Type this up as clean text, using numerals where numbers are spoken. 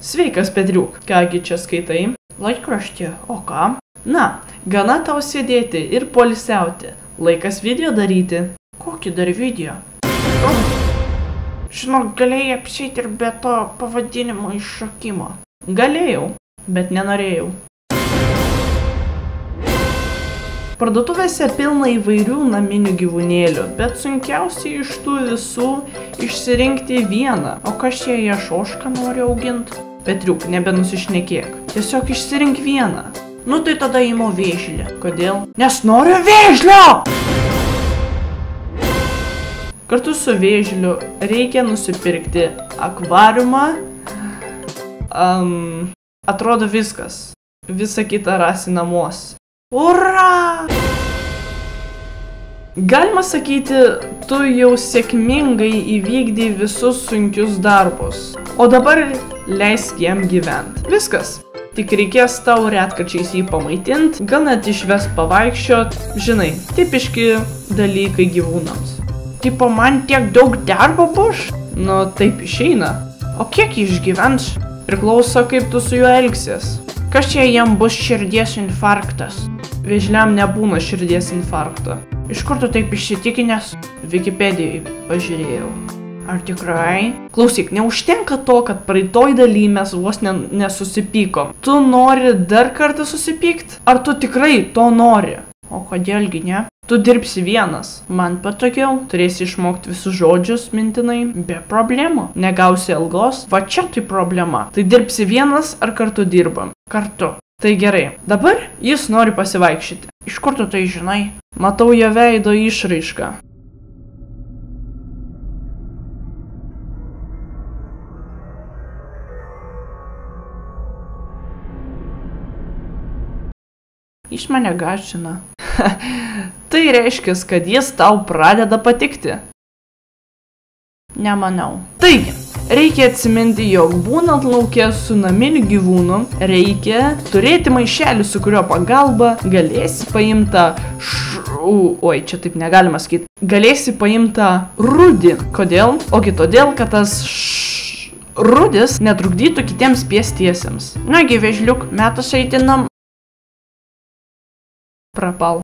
Sveikas, Petriuk. Kągi čia skaitai? Laikraštį. O ką? Na, gana tau sėdėti ir poilsiauti. Laikas video daryti. Kokį dar video? Žinok, galėjai apsėti ir be to pavadinimo iššokimo. Galėjau, bet nenorėjau. Parduotuvėse pilna įvairių naminių gyvūnėlių, bet sunkiausiai iš tų visų išsirinkti vieną. O kas čia ją šošką nori auginti? Petriuk, nebenusišnekėk. Tiesiog išsirink vieną. Nu tai tada imu vėžlį. Kodėl? Nes noriu vėžlio! Kartu su vėžliu reikia nusipirkti akvariumą. Atrodo viskas. Visa kita rasi namuos. Ura! Galima sakyti, tu jau sėkmingai įvykdai visus sunkius darbus. O dabar leisk jam gyventi. Viskas. Tik reikės tau retkarčiais jį pamaitint, gal net išves pavaikščiot. Žinai, tipiški dalykai gyvūnams. Tipo, man tiek daug darbo bus? Nu, taip išeina. O kiek išgyvens? Priklauso, kaip tu su juo elgsies. Kas čia jam bus širdies infarktas? Vėžliam nebūna širdies infarkto. Iš kur tu taip įsitikinęs? Wikipedijai pažiūrėjau. Ar tikrai? Klausyk, neužtenka to, kad praeitoj daly mes vos nesusipykom. Tu nori dar kartą susipykt? Ar tu tikrai to nori? O kodėlgi ne? Tu dirbsi vienas. Man patogiau. Turėsi išmokti visus žodžius mintinai. Be problemų. Negausi algos. Va čia tai problema. Tai dirbsi vienas ar kartu dirbam? Kartu. Tai gerai. Dabar jis nori pasivaikščioti. Iš kur tu tai žinai? Matau jo veido išraišką. Jis mane gąsdina. Tai reiškia, kad jis tau pradeda patikti. Nemanau. Taigi, reikia atsiminti, jog būnant lauke su naminiu gyvūnu, reikia turėti maišelį, su kurio pagalba galėsi paimtą Oi, čia taip negalima sakyti. Galėsi paimtą rudį. Kodėl? Ogi todėl, kad tas rudis netrukdytų kitiems pėstiesiems. Nagi, vėžliuk, metas eiti nam. Prapal.